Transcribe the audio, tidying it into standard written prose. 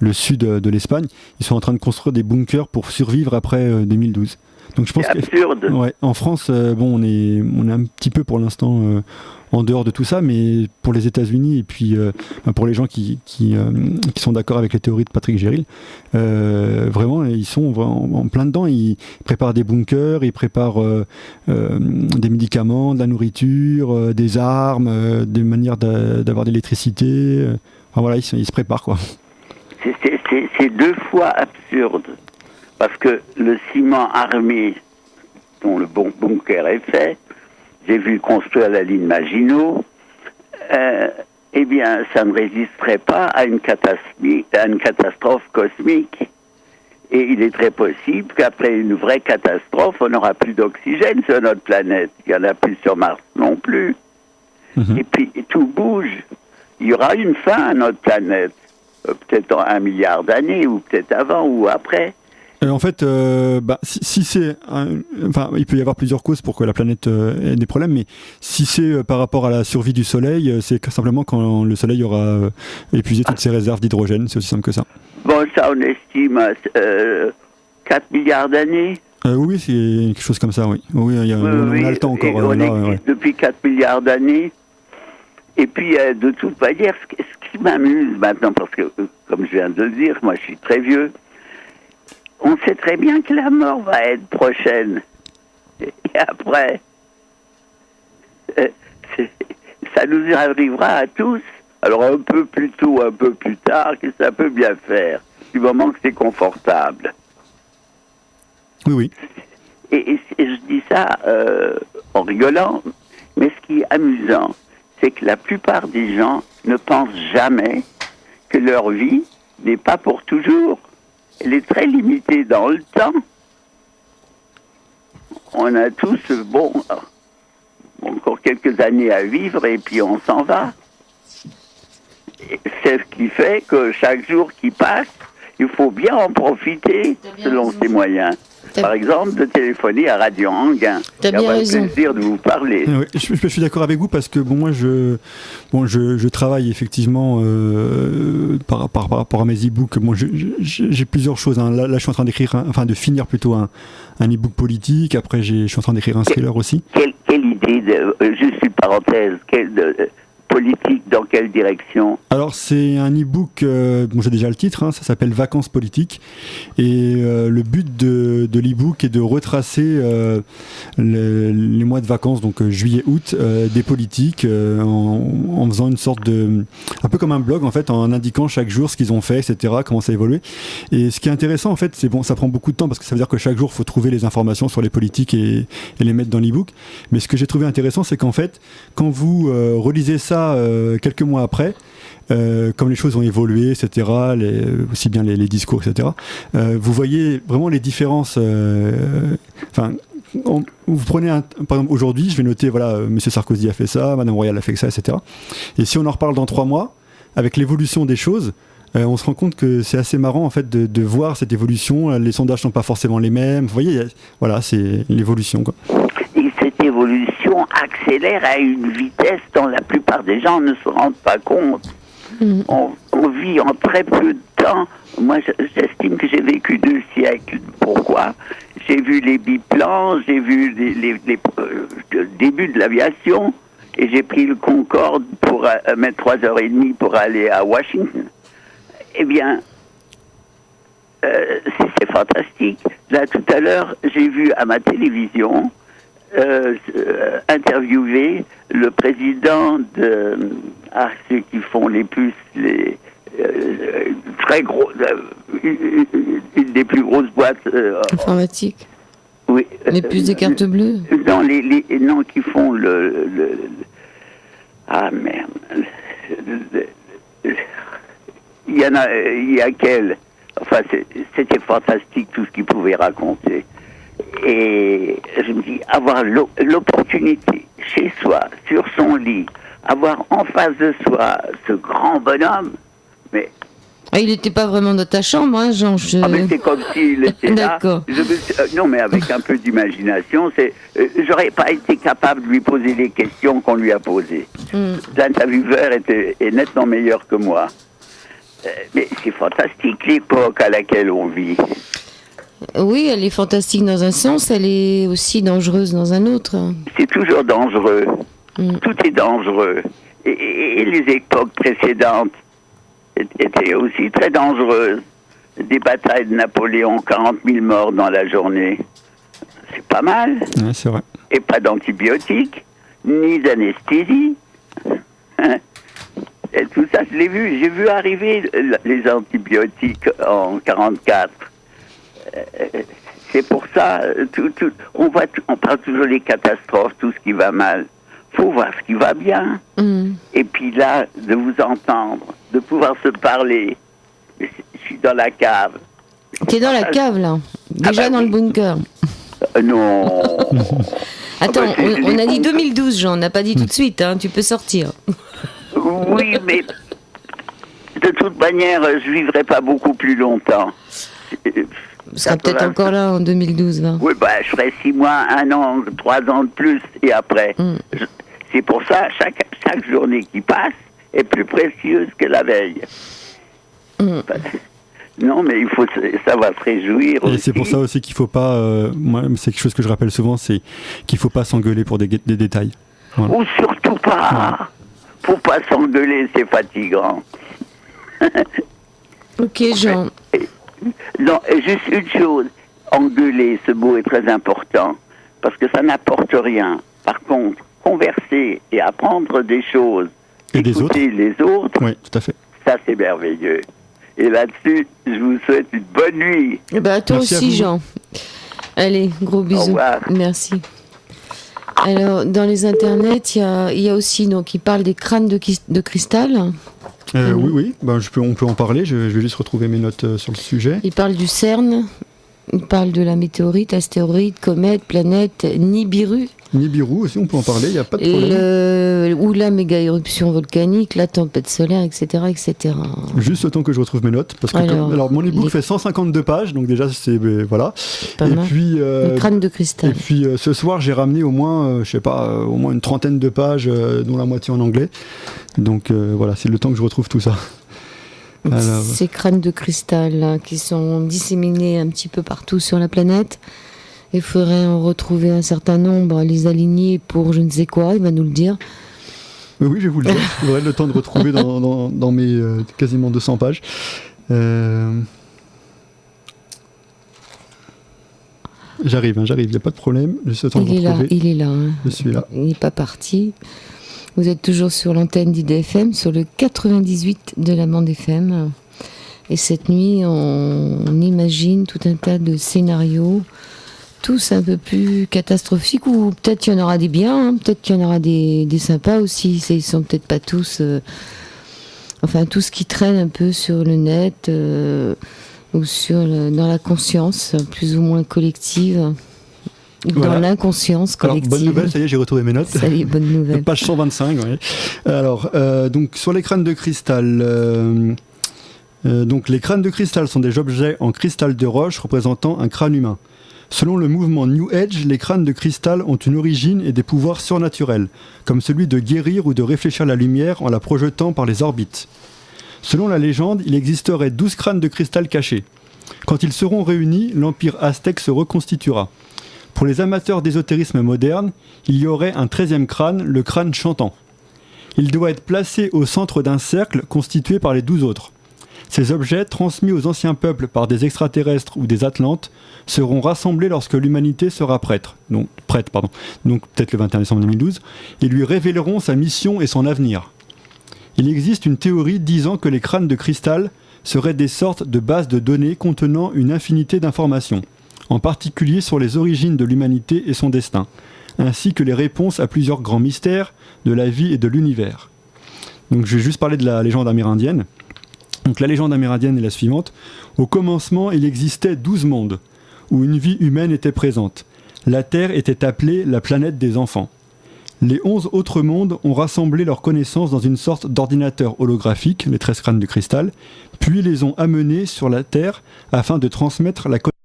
le sud de l'Espagne. Ils sont en train de construire des bunkers pour survivre après 2012. Donc je pense c'est absurde. En France, on est un petit peu pour l'instant en dehors de tout ça, mais pour les États-Unis et puis pour les gens qui sont d'accord avec les théories de Patrick Géril, vraiment ils sont en plein dedans. Ils préparent des bunkers, ils préparent des médicaments, de la nourriture, des armes, des manières d'avoir de l'électricité. Enfin voilà, ils se préparent quoi. C'est deux fois absurde. Parce que le ciment armé dont le bunker est fait, j'ai vu construire la ligne Maginot, eh bien, ça ne résisterait pas à une catastrophe cosmique. Et il est très possible qu'après une vraie catastrophe, on n'aura plus d'oxygène sur notre planète. Il n'y en a plus sur Mars non plus. Et puis, tout bouge. Il y aura une fin à notre planète. Peut-être dans 1 milliard d'années, ou peut-être avant ou après. En fait, si c'est... il peut y avoir plusieurs causes pour que la planète ait des problèmes, mais si c'est par rapport à la survie du Soleil, c'est simplement quand le Soleil aura épuisé toutes ses réserves d'hydrogène, c'est aussi simple que ça. Bon, ça on estime à 4 milliards d'années. Oui, c'est quelque chose comme ça, oui. Oui, on a le temps encore. On existe depuis 4 milliards d'années. Et puis, de toute manière, ce qui m'amuse maintenant, parce que, comme je viens de le dire, moi je suis très vieux, on sait très bien que la mort va être prochaine. Et après, ça nous arrivera à tous. Alors un peu plus tôt, un peu plus tard, que ça peut bien faire, du moment que c'est confortable. Oui. Et je dis ça en rigolant, mais ce qui est amusant, c'est que la plupart des gens ne pensent jamais que leur vie n'est pas pour toujours. Elle est très limitée dans le temps. On a tous, encore quelques années à vivre et puis on s'en va. Et c'est ce qui fait que chaque jour qui passe, il faut bien en profiter selon ses moyens. Par exemple, de téléphoner à Radio Anguin. T'as bien raison. C'est un plaisir de vous parler. Oui, je suis d'accord avec vous parce que moi je travaille effectivement par rapport à mes e-books. Bon, j'ai plusieurs choses. Hein. Là, je suis en train d'écrire, de finir plutôt un e-book politique. Après, je suis en train d'écrire un thriller aussi. Quelle idée, juste une parenthèse, politique, dans quelle direction? Alors c'est un e-book, j'ai déjà le titre, ça s'appelle Vacances politiques, et le but de l'e-book est de retracer les mois de vacances, donc juillet-août, des politiques, en faisant une sorte de... un peu comme un blog en fait, en indiquant chaque jour ce qu'ils ont fait, etc., comment ça a évolué. Et ce qui est intéressant en fait, c'est ça prend beaucoup de temps parce que ça veut dire que chaque jour il faut trouver les informations sur les politiques et les mettre dans l'e-book. Mais ce que j'ai trouvé intéressant, c'est qu'en fait, quand vous relisez ça quelques mois après, comme les choses ont évolué, etc., aussi bien les discours, etc., vous voyez vraiment les différences. Vous prenez par exemple aujourd'hui, je vais noter, M. Sarkozy a fait ça, Mme Royal a fait ça, etc. Et si on en reparle dans 3 mois, avec l'évolution des choses, on se rend compte que c'est assez marrant en fait de voir cette évolution. Les sondages sont pas forcément les mêmes. Vous voyez, c'est l'évolution, quoi. Et cette évolution accélère à une vitesse dont la plupart des gens ne se rendent pas compte. On vit en très peu de temps. Moi, j'estime que j'ai vécu 2 siècles. Pourquoi? J'ai vu les biplans, j'ai vu le début de l'aviation, et j'ai pris le Concorde pour mettre 3h30 pour aller à Washington. Eh bien, c'est fantastique. Là, tout à l'heure, j'ai vu à ma télévision interviewer le président de ceux qui font les puces, très gros, une des plus grosses boîtes informatiques. Oui. Les puces des cartes bleues. Non, qui font ah merde. Il y a quel. Enfin, c'était fantastique tout ce qu'il pouvait raconter. Et je me dis, avoir l'opportunité chez soi, sur son lit, avoir en face de soi ce grand bonhomme, mais... Ah, il n'était pas vraiment dans ta chambre, hein, Jean? mais c'est comme s'il était là. D'accord. Non, mais avec un peu d'imagination, j'aurais pas été capable de lui poser les questions qu'on lui a posées. L'intervieweur est nettement meilleur que moi. Mais c'est fantastique l'époque à laquelle on vit. Oui, elle est fantastique dans un sens, elle est aussi dangereuse dans un autre. C'est toujours dangereux. Mm. Tout est dangereux. Et les époques précédentes étaient aussi très dangereuses. Des batailles de Napoléon, 40 000 morts dans la journée. C'est pas mal. Ouais, c'est vrai. Et pas d'antibiotiques, ni d'anesthésie. Et tout ça, je l'ai vu. J'ai vu arriver les antibiotiques en 44. C'est pour ça, on parle toujours des catastrophes, tout ce qui va mal. Faut voir ce qui va bien. Mm. Et puis là, de vous entendre, de pouvoir se parler. Je suis dans la cave. T'es dans la cave, là. Déjà dans le bunker. Non. Attends, bah, c'est on a dit les 2012, Jean, on n'a pas dit tout de suite, hein, tu peux sortir. Oui, mais de toute manière, je vivrai pas beaucoup plus longtemps. On sera peut-être encore là en 2012, là. Oui, bah, je ferai 6 mois, 1 an, 3 ans de plus, et après. C'est pour ça, chaque journée qui passe est plus précieuse que la veille. Non, mais il faut savoir se réjouir Et aussi. c'est pour ça aussi qu'il faut pas. Moi, c'est quelque chose que je rappelle souvent, c'est qu'il faut pas s'engueuler pour des détails. Voilà. Ou surtout pas. Faut pas s'engueuler, c'est fatigant. Ok, Jean. Non, et juste une chose. Engueuler, ce mot est très important. Parce que ça n'apporte rien. Par contre, converser et apprendre des choses, Et des écouter les autres, Oui, tout à fait. ça c'est merveilleux. Et là-dessus, je vous souhaite une bonne nuit. Eh ben, toi Merci à aussi, vous. Jean. Allez, gros bisous. revoir. Merci. Alors, dans les internets, il y a aussi, donc, il parle des crânes de cristal. Oui, ben, on peut en parler. Je vais juste retrouver mes notes sur le sujet. Il parle du CERN. Il parle de la météorite, astéroïde, comète, planète, Nibiru. Nibiru aussi, on peut en parler, il n'y a pas de problème. Ou la méga éruption volcanique, la tempête solaire, etc., etc. Juste le temps que je retrouve mes notes. Parce que alors mon e-book fait 152 pages, donc déjà, c'est. Voilà. Pas Et mal. puis. Le crâne de cristal. Et puis ce soir, j'ai ramené au moins, je sais pas, au moins une trentaine de pages, dont la moitié en anglais. Donc voilà, c'est le temps que je retrouve tout ça. Alors, Ces crânes de cristal là, qui sont disséminés un petit peu partout sur la planète. Il faudrait en retrouver un certain nombre, les aligner pour je ne sais quoi, il va nous le dire. oui, je vais vous le dire. J'aurai le temps de retrouver dans mes quasiment 200 pages. J'arrive, il n'y a pas de problème. Juste le temps de retrouver. Il est là. Hein. Je suis là. Il n'est pas parti. Vous êtes toujours sur l'antenne d'IDFM, sur le 98 de la bande FM. Et cette nuit, on imagine tout un tas de scénarios, tous un peu plus catastrophiques, ou peut-être qu'il y en aura des biens, hein, peut-être qu'il y en aura des sympas aussi. Ils sont peut-être pas tous... enfin, tout ce qui traîne un peu sur le net, ou dans la conscience, plus ou moins collective. Dans l'inconscience collective. Alors, bonne nouvelle, ça y est, j'ai retrouvé mes notes. Salut, bonne nouvelle. Page 125, oui. Alors, donc, sur les crânes de cristal, donc, les crânes de cristal sont des objets en cristal de roche représentant un crâne humain. Selon le mouvement New Age, les crânes de cristal ont une origine et des pouvoirs surnaturels, comme celui de guérir ou de réfléchir la lumière en la projetant par les orbites. Selon la légende, il existerait 12 crânes de cristal cachés. Quand ils seront réunis, l'empire aztèque se reconstituera. Pour les amateurs d'ésotérisme moderne, il y aurait un 13e crâne, le crâne chantant. Il doit être placé au centre d'un cercle constitué par les 12 autres. Ces objets, transmis aux anciens peuples par des extraterrestres ou des Atlantes, seront rassemblés lorsque l'humanité sera prête, donc peut-être le 21 décembre 2012, et lui révéleront sa mission et son avenir. Il existe une théorie disant que les crânes de cristal seraient des sortes de bases de données contenant une infinité d'informations, en particulier sur les origines de l'humanité et son destin, ainsi que les réponses à plusieurs grands mystères de la vie et de l'univers. Donc je vais juste parler de la légende amérindienne. Donc la légende amérindienne est la suivante. Au commencement, il existait 12 mondes, où une vie humaine était présente. La Terre était appelée la planète des enfants. Les 11 autres mondes ont rassemblé leurs connaissances dans une sorte d'ordinateur holographique, les 13 crânes de cristal, puis les ont amenés sur la Terre afin de transmettre la connaissance